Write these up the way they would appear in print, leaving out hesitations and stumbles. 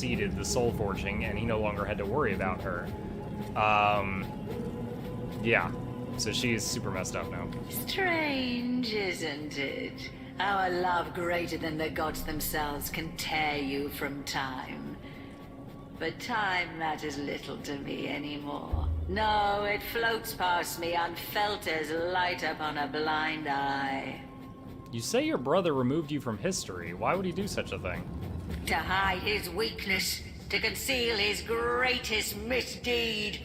succeeded the soul forging, and he no longer had to worry about her. Yeah. So she's super messed up now. Strange, isn't it? How a love greater than the gods themselves can tear you from time. But time matters little to me anymore. No, it floats past me unfelt as light upon a blind eye. You say your brother removed you from history. Why would he do such a thing? To hide his weakness, to conceal his greatest misdeed.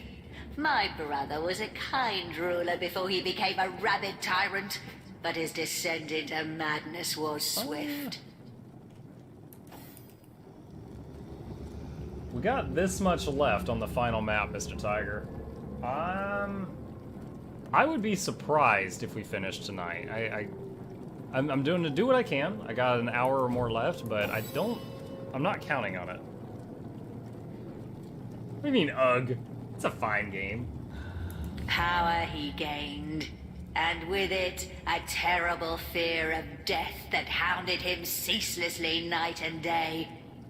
My brother was a kind ruler before he became a rabid tyrant, but his descent into madness was swift. We got this much left on the final map, Mr. Tiger. I would be surprised if we finished tonight. I'm doing to do what I can. I got an hour or more left, but I'm not counting on it. What do you mean, ugh? It's a fine game. Power he gained, and with it, a terrible fear of death that hounded him ceaselessly night and day.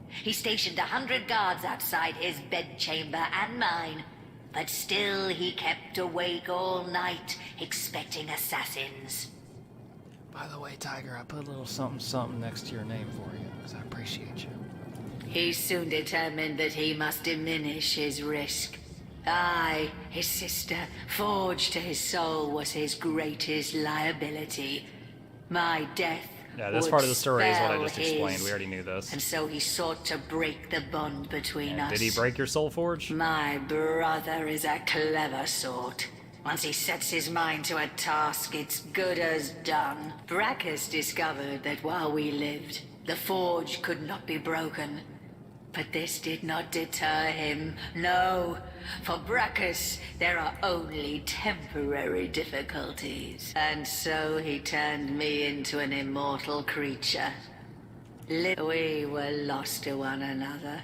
He stationed 100 guards outside his bedchamber and mine, but still he kept awake all night, expecting assassins. By the way, Tiger, I put a little something something next to your name for you, because I appreciate you. He soon determined that he must diminish his risk. I, his sister, forged to his soul, was his greatest liability. My death Yeah, this would part of the story is what I spell just explained. his, We already knew this. And so he sought to break the bond between us. Did he break your soul forge? My brother is a clever sort. Once he sets his mind to a task, it's good as done. Brachus discovered that while we lived, the forge could not be broken. But this did not deter him. No, for Brachus, there are only temporary difficulties. And so he turned me into an immortal creature. We were lost to one another.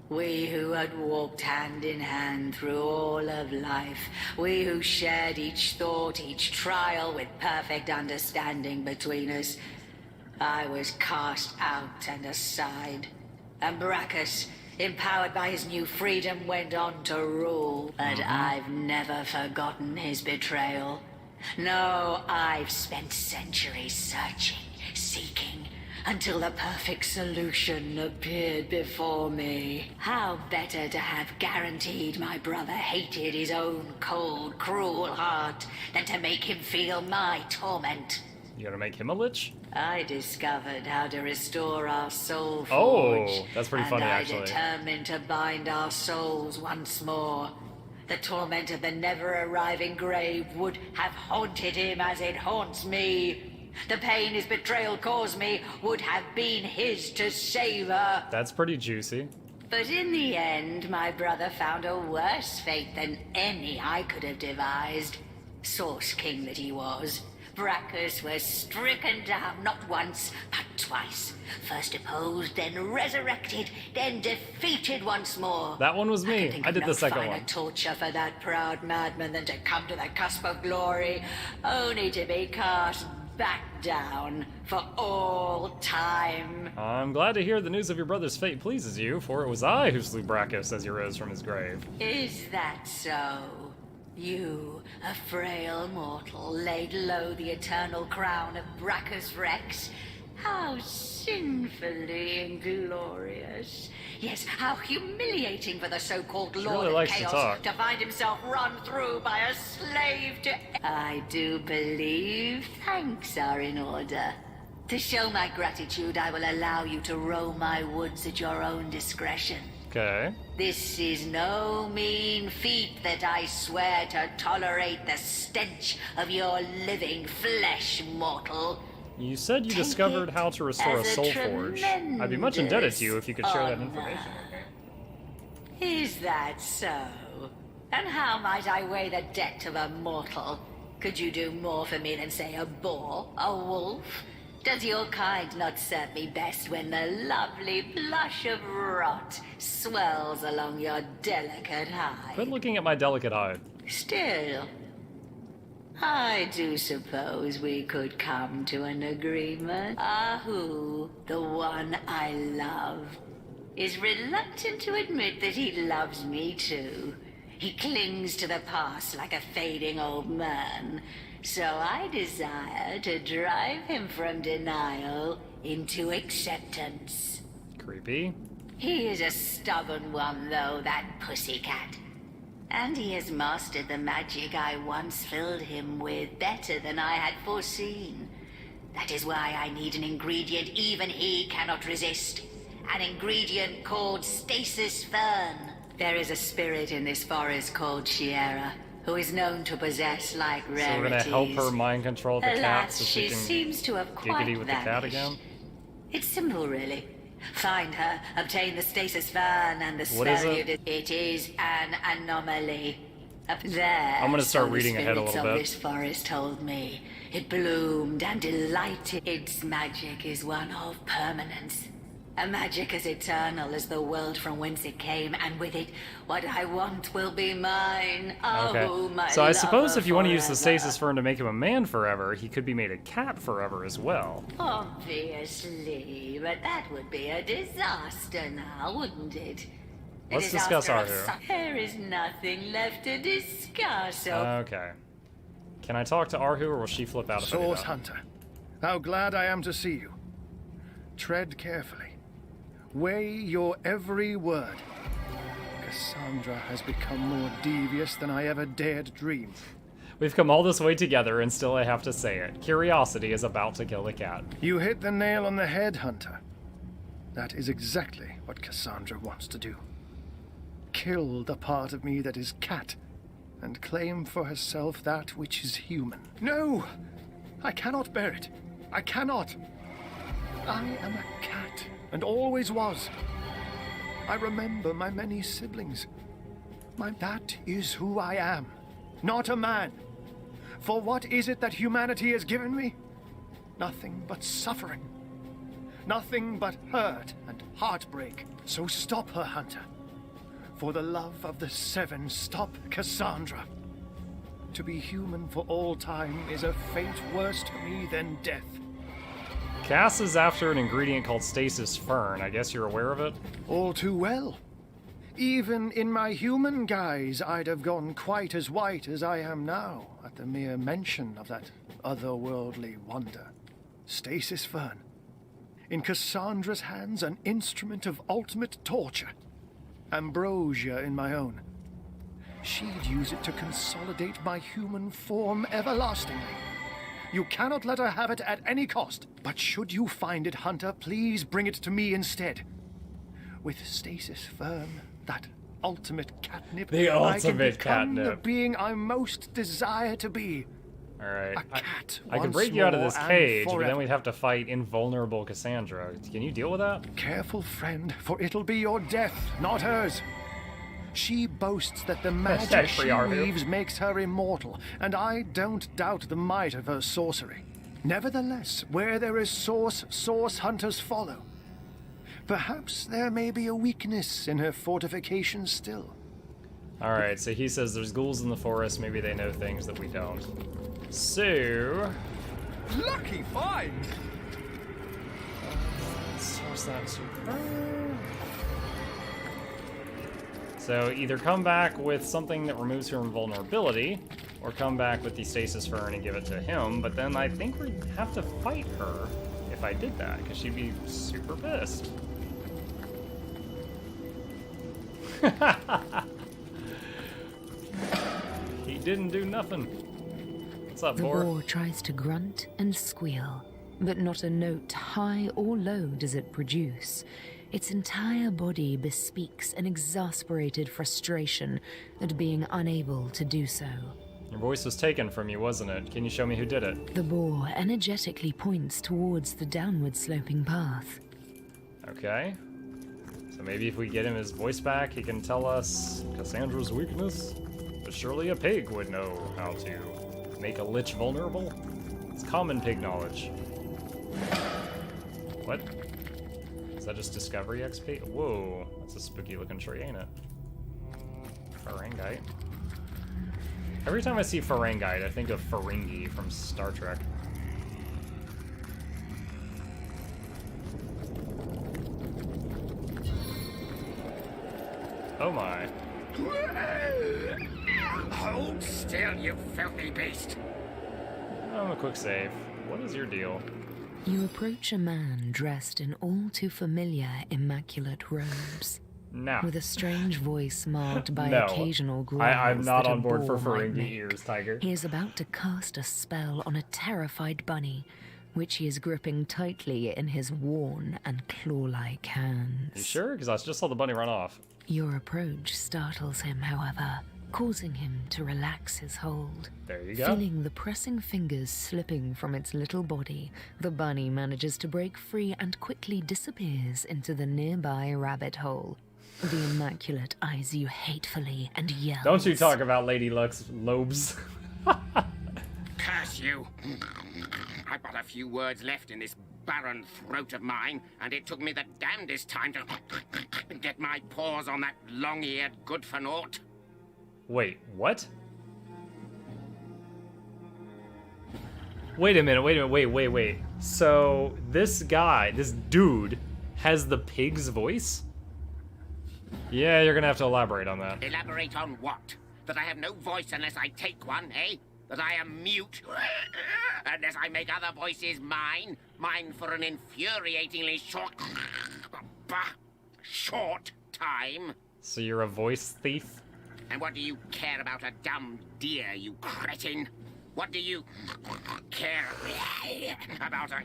We who had walked hand in hand through all of life. We who shared each thought, each trial with perfect understanding between us. I was cast out and aside. And Brachus, empowered by his new freedom, went on to rule. But I've never forgotten his betrayal. No, I've spent centuries searching, seeking, until the perfect solution appeared before me. How better to have guaranteed my brother hated his own cold, cruel heart than to make him feel my torment. You gonna make him a lich? I discovered how to restore our soul forge. Oh, that's pretty funny, actually. And I determined to bind our souls once more. The torment of the never-arriving grave would have haunted him as it haunts me. The pain his betrayal caused me would have been his to savor. That's pretty juicy. But in the end, my brother found a worse fate than any I could have devised. Source King that he was. Brachus was stricken down not once, but twice. First deposed, then resurrected, then defeated once more. That one was me. I did the second one. A torture for that proud madman than to come to the cusp of glory, only to be cast back down for all time. I'm glad to hear the news of your brother's fate pleases you, for it was I who slew Brachus as he rose from his grave. Is that so? You, a frail mortal, laid low the eternal crown of Brachus Rex. How sinfully inglorious. Yes, how humiliating for the so-called Lord really of likes to Chaos talk. to find himself run through by a slave to... I do believe thanks are in order. To show my gratitude, I will allow you to roam my woods at your own discretion. Okay. This is no mean feat that I swear to tolerate the stench of your living flesh, mortal. You said you Take discovered it how to restore a as a soul forge. I'd be much indebted to you if you could share that tremendous information. Is that so? And how might I weigh the debt of a mortal? Could you do more for me than, say, a boar, a wolf? Does your kind not serve me best when the lovely blush of rot swells along your delicate hide? Quit looking at my delicate hide. Still, I do suppose we could come to an agreement. Ahu, the one I love. is reluctant to admit that he loves me too. He clings to the past like a fading old man. So I desire to drive him from denial into acceptance. Creepy. He is a stubborn one, though, that pussycat. And he has mastered the magic I once filled him with better than I had foreseen. That is why I need an ingredient even he cannot resist. An ingredient called stasis fern. There is a spirit in this forest called Sierra, who is known to possess like rarities. So we're gonna help her mind control the cat Alas, so she she can seems to have quite giggity with the cat vanished. again? It's simple, really. Find her, obtain the stasis fern, and the What is spell it? It is an anomaly. Up there, I'm gonna start so reading the ahead a spirits little of bit. this forest told me. It bloomed and delighted. Its magic is one of permanence. A magic as eternal as the world from whence it came, and with it, what I want will be mine. Oh, Okay. my So I suppose lover if you want to use the forever. stasis fern to make him a man forever, he could be made a cat forever as well. Obviously, but that would be a disaster now, wouldn't it? A Let's discuss disaster of Arhu. There is nothing left to discuss. Okay. Can I talk to Arhu, or will she flip out if I do Source that? Hunter, how glad I am to see you. Tread carefully. Weigh your every word. Cassandra has become more devious than I ever dared dream. We've come all this way together, and still I have to say it. Curiosity is about to kill the cat. You hit the nail on the head, Hunter. That is exactly what Cassandra wants to do. Kill the part of me that is cat, and claim for herself that which is human. No! I cannot bear it. I cannot. I am a cat, and always was. I remember my many siblings. That is who I am, not a man. For what is it that humanity has given me? Nothing but suffering. Nothing but hurt and heartbreak. So stop her, Hunter. For the love of the Seven, stop Cassandra. To be human for all time is a fate worse to me than death. Cass is after an ingredient called stasis fern. I guess you're aware of it? All too well. Even in my human guise, I'd have gone quite as white as I am now at the mere mention of that otherworldly wonder. Stasis fern. In Cassandra's hands, an instrument of ultimate torture. Ambrosia in my own. She'd use it to consolidate my human form everlastingly. You cannot let her have it at any cost. But should you find it, Hunter, please bring it to me instead. With stasis fern, that ultimate catnip, The I can ultimate become the catnip. being I most desire to be. Alright. A cat I can once break you out of more this and cage, but then forever. we'd have to fight invulnerable Cassandra. Can you deal with that? Careful, friend, for it'll be your death, not hers. She boasts that the magic she Free Arhu. weaves makes her immortal, and I don't doubt the might of her sorcery. Nevertheless, where there is source hunters follow. Perhaps there may be a weakness in her fortifications still. Alright, so he says there's ghouls in the forest. Maybe they know things that we don't. So... Lucky find! Source that to her. So either come back with something that removes her invulnerability, or come back with the stasis fern and give it to him, but then I think we'd have to fight her if I did that, because she'd be super pissed. He didn't do nothing. What's up, The boar? boar tries to grunt and squeal, but not a note, high or low, does it produce. Its entire body bespeaks an exasperated frustration at being unable to do so. Your voice was taken from you, wasn't it? Can you show me who did it? The boar energetically points towards the downward sloping path. Okay. So maybe if we get him his voice back, he can tell us Cassandra's weakness. But surely a pig would know how to make a lich vulnerable. It's common pig knowledge. What? Is that just Discovery XP? Whoa, that's a spooky looking tree, ain't it? Ferengite. Every time I see Ferengite, I think of Ferengi from Star Trek. Oh my. Hold still, you filthy beast! A quick save. What is your deal? You approach a man dressed in all too familiar immaculate robes. No. With a strange voice marked by No. occasional growls I'm not that a on board for boar might Ferengi make. ears, Tiger. He is about to cast a spell on a terrified bunny, which he is gripping tightly in his worn and claw-like hands. You sure? Because I just saw the bunny run off. Your approach startles him, however, causing him to relax his hold. There you go. Feeling the pressing fingers slipping from its little body, the bunny manages to break free and quickly disappears into the nearby rabbit hole. The Immaculate eyes you hatefully and yells. Don't you talk about Lady Luck's lobes. Curse you! I've got a few words left in this barren throat of mine, and it took me the damnedest time to get my paws on that long-eared good-for-naught. Wait, what? Wait a minute, wait. So, this guy, this dude, has the pig's voice? Yeah, you're gonna have to elaborate on that. Elaborate on what? That I have no voice unless I take one, eh? That I am mute unless I make other voices mine? Mine for an infuriatingly short time? So you're a voice thief? And what do you care about a dumb deer, you cretin? What do you care about a...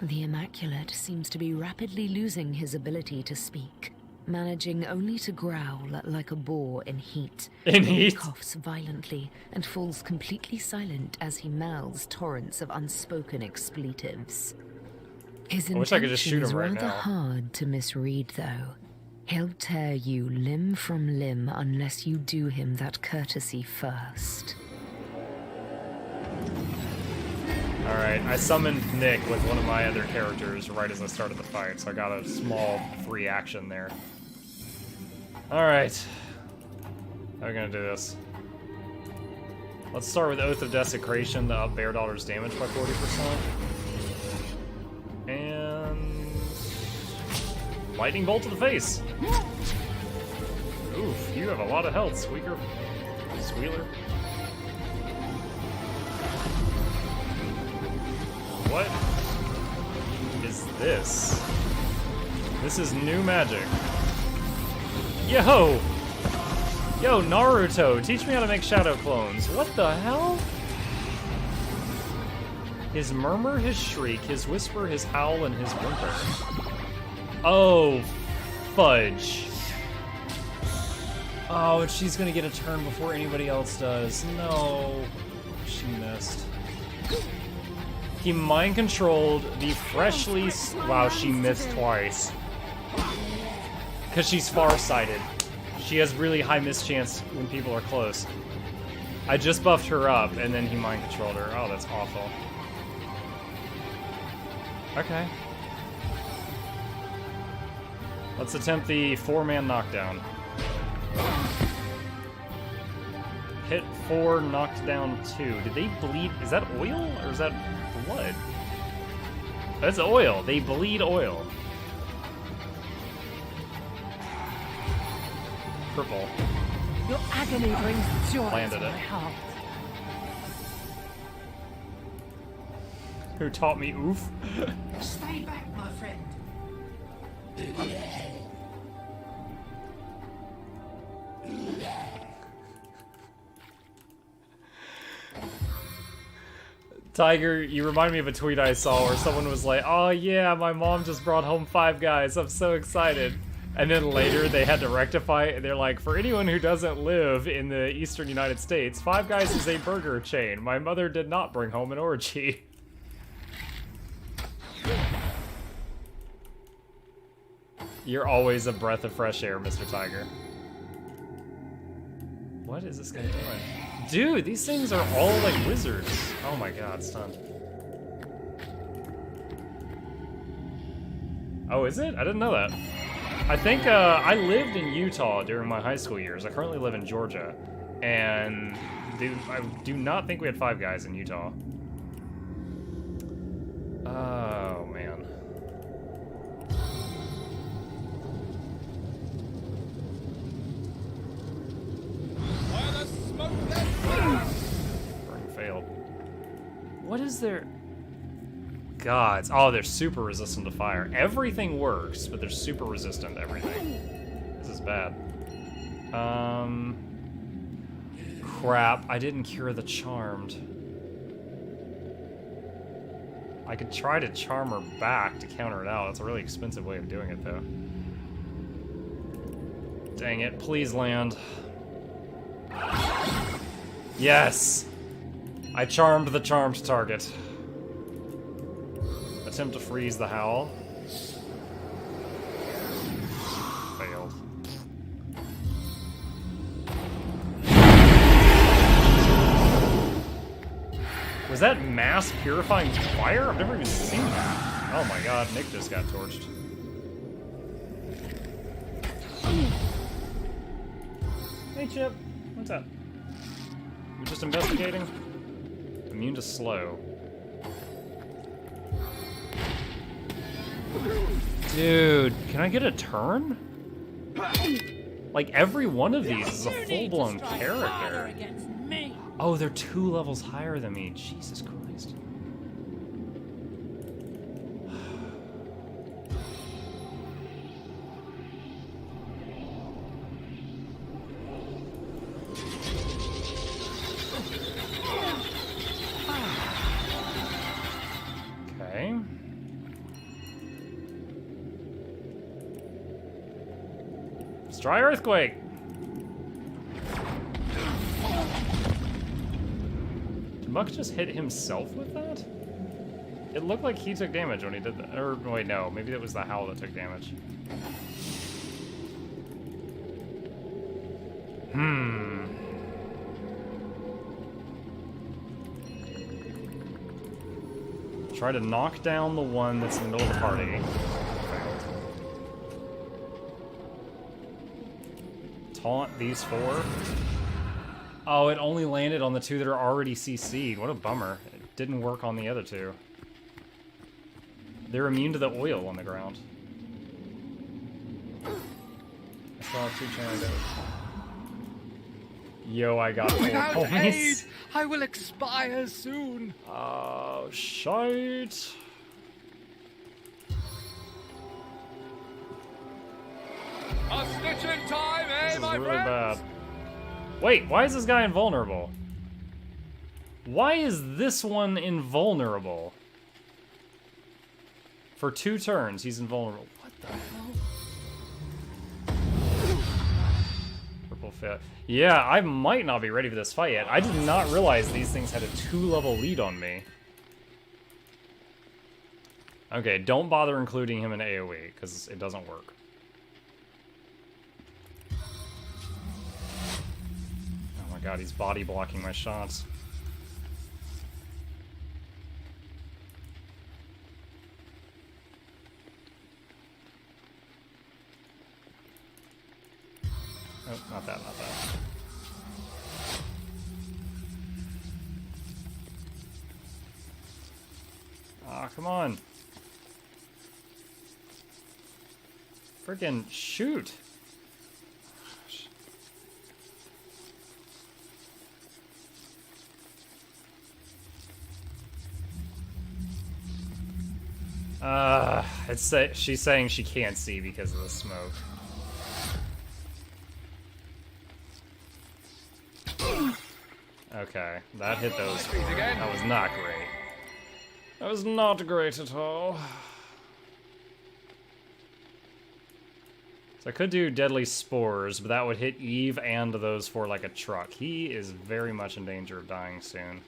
The Immaculate seems to be rapidly losing his ability to speak, managing only to growl like a boar in heat. In He heat? coughs violently and falls completely silent as he mouths torrents of unspoken expletives. His I wish I could just shoot intention is him right rather now. hard to misread, though. He'll tear you limb from limb unless you do him that courtesy first. Alright, I summoned Nick with one of my other characters right as I started the fight, so I got a small free action there. Alright. How are we gonna do this? Let's start with Oath of Desecration to up Bear Daughter's damage by 40%. And... Lightning Bolt to the face! Oof, you have a lot of health, Squeaker. Squealer. What is this? This is new magic. Yo! Yo, Naruto, teach me how to make shadow clones. What the hell? His murmur, his shriek, his whisper, his howl, and his whimper. Oh, fudge. Oh, and she's gonna get a turn before anybody else does. No. She missed. He mind-controlled the freshly... Wow, she missed twice. Because she's far-sighted. She has really high miss chance when people are close. I just buffed her up, and then he mind-controlled her. Oh, that's awful. Okay. Let's attempt the 4-man knockdown. Hit 4, knocked down 2. Did they bleed? Is that oil, or is that blood? That's oil. They bleed oil. Purple. Your agony brings joy Landed to it. my heart. Who taught me oof? Stay back, my friend. Tiger, you remind me of a tweet I saw where someone was like, oh yeah, my mom just brought home 5 Guys. I'm so excited. And then later they had to rectify it, and they're like, for anyone who doesn't live in the eastern United States, 5 Guys is a burger chain. My mother did not bring home an orgy. You're always a breath of fresh air, Mr. Tiger. What is this guy doing? Dude, these things are all like wizards. Oh my god, stunned. Oh, is it? I didn't know that. I think I lived in Utah during my high school years. I currently live in Georgia. And I do not think we had 5 Guys in Utah. Oh, man. is their gods? Oh, they're super resistant to fire. Everything works, but they're super resistant to everything. This is bad. Crap, I didn't cure the charmed. I could try to charm her back to counter it out. It's a really expensive way of doing it, though. Dang it, please land. Yes! I charmed the charmed target. Attempt to freeze the howl. Failed. Was that mass purifying fire? I've never even seen that. Oh my god, Nick just got torched. Hey Chip, what's up? You're just investigating? Immune to slow. Dude, can I get a turn? Like, every one of these is a full-blown character. Oh, they're 2 levels higher than me. Jesus Christ. Okay. Dry earthquake. Did Muck just hit himself with that? It looked like he took damage when he did that. Or wait, no, maybe it was the howl that took damage. Try to knock down the one that's in the middle of the party. Taunt these 4. Oh, it only landed on the 2 that are already CC'd. What a bummer. It didn't work on the other 2. They're immune to the oil on the ground. I saw 2 channels. Yo, I got 4 homies. I will expire soon. Oh, shite. A stitch in time, eh, This is my really friends? bad. Wait, why is this guy invulnerable? Why is this one invulnerable? For 2 turns, he's invulnerable. What the hell? Purple fit. Yeah, I might not be ready for this fight yet. I did not realize these things had a 2-level lead on me. Okay, don't bother including him in AoE, because it doesn't work. Oh my god, he's body blocking my shots. Oh, not that, not that. Ah, come on. Freaking shoot. She's saying she can't see because of the smoke. Okay, that hit those. That was not great. That was not great at all. So I could do Deadly Spores, but that would hit Eve and those 4 like a truck. He is very much in danger of dying soon.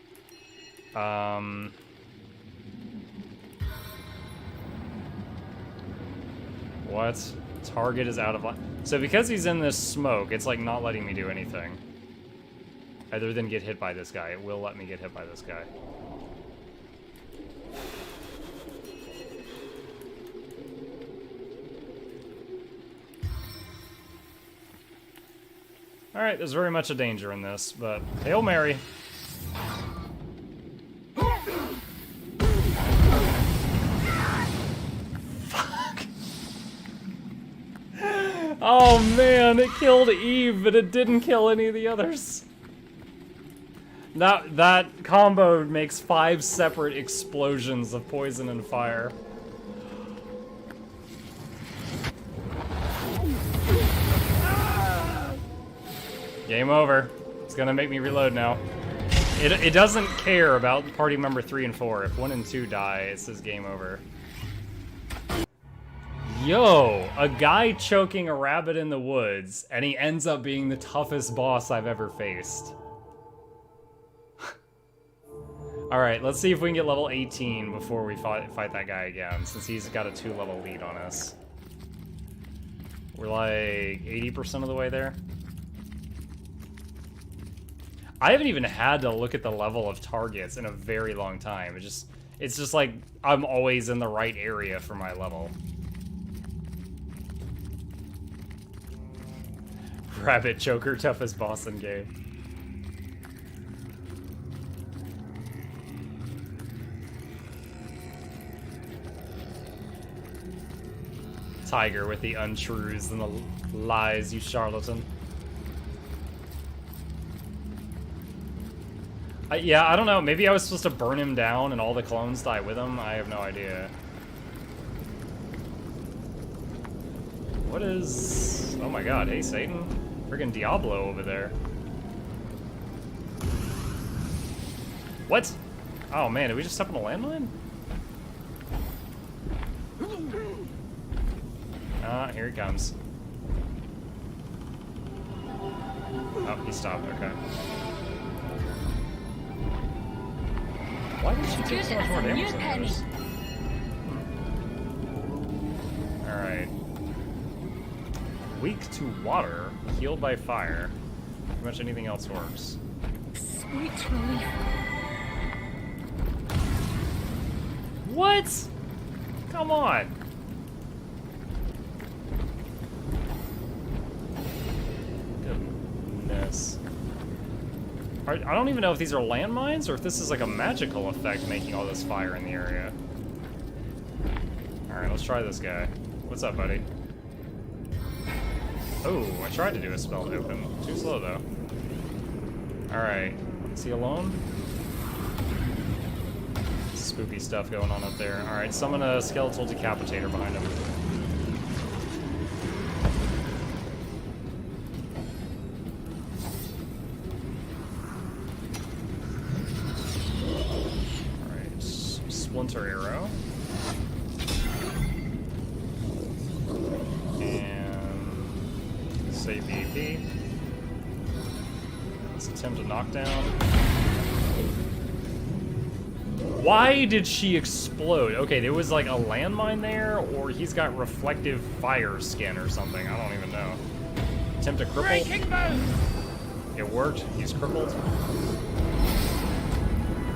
What? Target is out of line. So because he's in this smoke, it's like not letting me do anything. Other than get hit by this guy. It will let me get hit by this guy. Alright, there's very much a danger in this, but Hail Mary. Fuck. Oh man, it killed Eve, but it didn't kill any of the others. That combo makes 5 separate explosions of poison and fire. Game over. It's gonna make me reload now. It doesn't care about party member 3 and 4. If 1 and 2 die, it says game over. Yo, a guy choking a rabbit in the woods, and he ends up being the toughest boss I've ever faced. Alright, let's see if we can get level 18 before we fight that guy again, since he's got a 2-level lead on us. We're like 80% of the way there. I haven't even had to look at the level of targets in a very long time. It's just like I'm always in the right area for my level. Rabbit choker, toughest boss in game. Tiger with the untruths and the lies, you charlatan. Yeah, I don't know. Maybe I was supposed to burn him down and all the clones die with him. I have no idea. What is... Oh my god, hey Satan. Friggin' Diablo over there. What? Oh man, did we just step on a landmine? Ah, here he comes. Oh, he stopped, okay. Why did she take so much more damage than others? Alright. Weak to water, healed by fire. Pretty much anything else works. Sweet relief. What? Come on! Goodness. I don't even know if these are landmines or if this is like a magical effect making all this fire in the area. Alright, let's try this guy. What's up, buddy? Oh, I tried to do a spell to open. Too slow, though. Alright. Is he alone? Spooky stuff going on up there. Alright, summon a skeletal decapitator behind him. Alright, splinter arrow. Save BP. Let's attempt a knockdown. Why did she explode? Okay, there was like a landmine there, or he's got reflective fire skin or something. I don't even know. Attempt to cripple. It worked. He's crippled.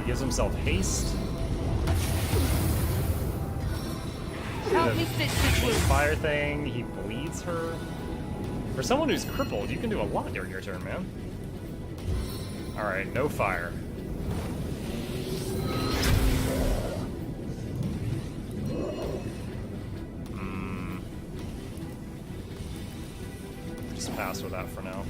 He gives himself haste. Help me fix this wound. Fire thing. He bleeds her. For someone who's crippled, you can do a lot during your turn, man. Alright, no fire. Just pass with that for now.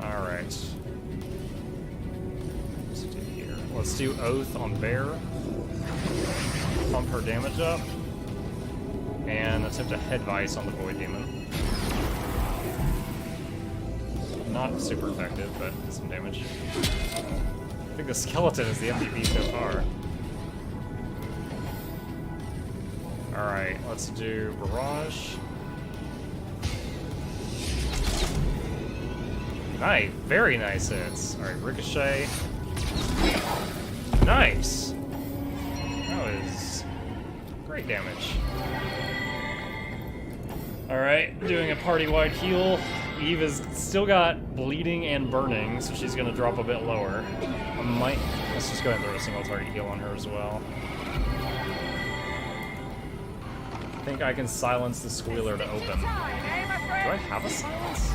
Alright. Let's do here. Let's do Oath on Bear. Pump her damage up. And attempt a head vice on the Void Demon. Not super effective, but some damage. I think the skeleton is the MVP so far. Alright, let's do Barrage. Nice, very nice hits. Alright, Ricochet. Nice! That was great damage. Alright, doing a party-wide heal. Eve has still got bleeding and burning, so she's gonna drop a bit lower. Let's just go ahead and throw a single target heal on her as well. I think I can silence the squealer to open. Do I have a silence?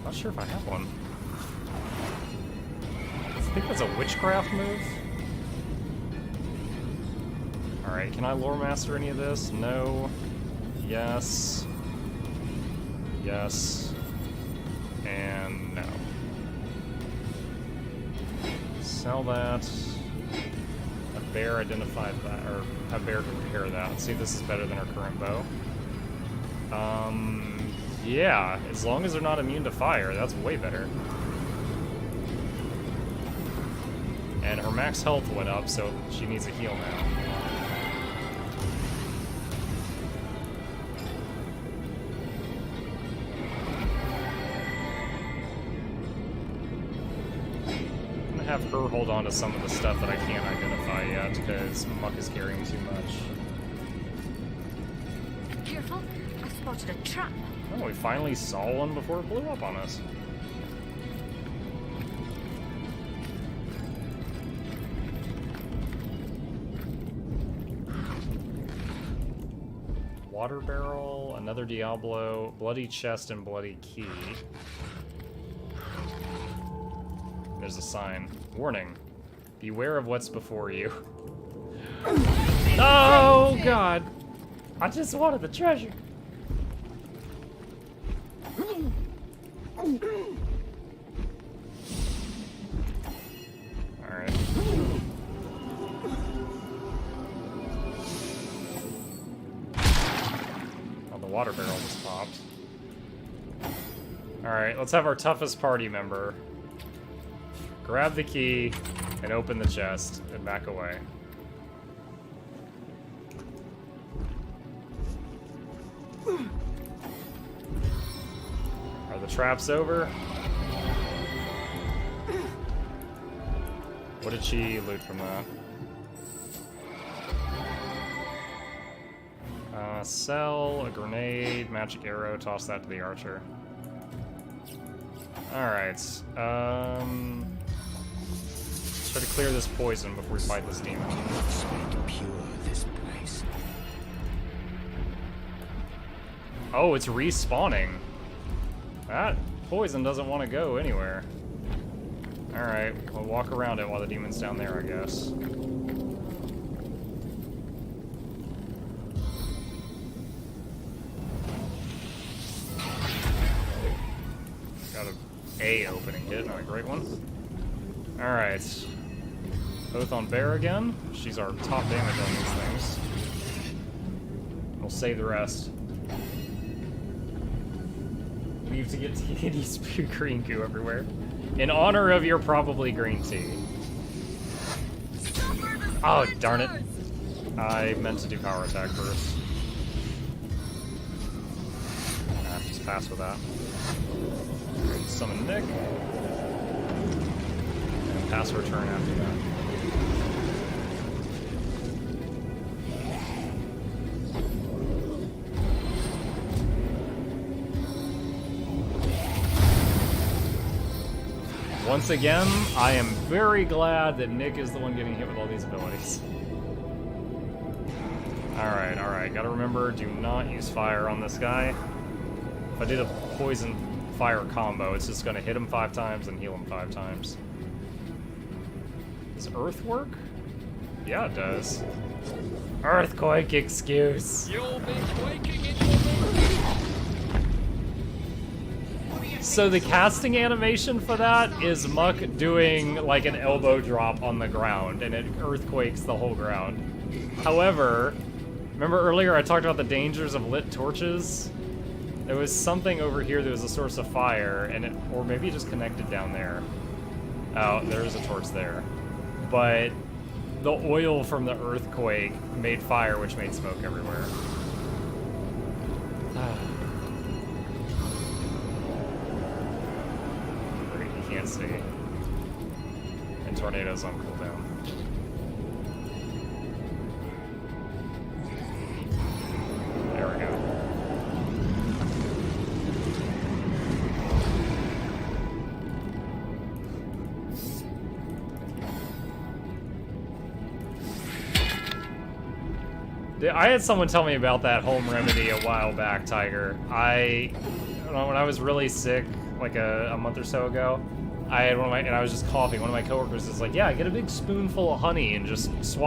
Not sure if I have one. I think that's a witchcraft move. Alright, can I lore master any of this? No. Yes. Yes. And no. Sell that. A bear identified that, or a bear can repair that. Let's see if this is better than our current bow. Yeah, as long as they're not immune to fire, that's way better. And her max health went up, so she needs a heal now. I'm gonna have her hold on to some of the stuff that I can't identify yet, because Muck is carrying too much. Careful, I spotted a trap. Oh, we finally saw one before it blew up on us. Water barrel, another Diablo, bloody chest, and bloody key. There's a sign. Warning. Beware of what's before you. Oh, God. I just wanted the treasure. Alright. Oh, the water barrel just popped. Alright, let's have our toughest party member grab the key and open the chest and back away. Are the traps over? What did she loot from that? Sell, a grenade, magic arrow, toss that to the archer. Alright, let's try to clear this poison before we fight this demon. Oh, it's respawning. That poison doesn't want to go anywhere. Alright, we'll walk around it while the demon's down there, I guess. Got a opening hit, not a great one. Alright. Oath on Bear again. She's our top damage on these things. We'll save the rest. Leave to get tea spew green goo everywhere. In honor of your probably green tea. Oh, darn it. I meant to do power attack first. Ah, just pass with that. Summon Nick. And pass return after that. Once again, I am very glad that Nick is the one getting hit with all these abilities. Alright, alright. Gotta remember, do not use fire on this guy. If I did a poison fire combo, it's just gonna hit him 5 times and heal him 5 times. Does Earth work? Yeah, it does. Earthquake excuse. You'll be quaking in your boots. So the casting animation for that is Muck doing like an elbow drop on the ground, and it earthquakes the whole ground. However, remember earlier I talked about the dangers of lit torches? There was something over here that was a source of fire, and it, or maybe it just connected down there. Oh, there's a torch there. But the oil from the earthquake made fire, which made smoke everywhere. He can't see. And tornadoes on cooldown. There we go. I had someone tell me about that home remedy a while back, Tiger. When I was really sick, like a month or so ago, I had and I was just coughing. One of my coworkers is like, "Yeah, get a big spoonful of honey and just swallow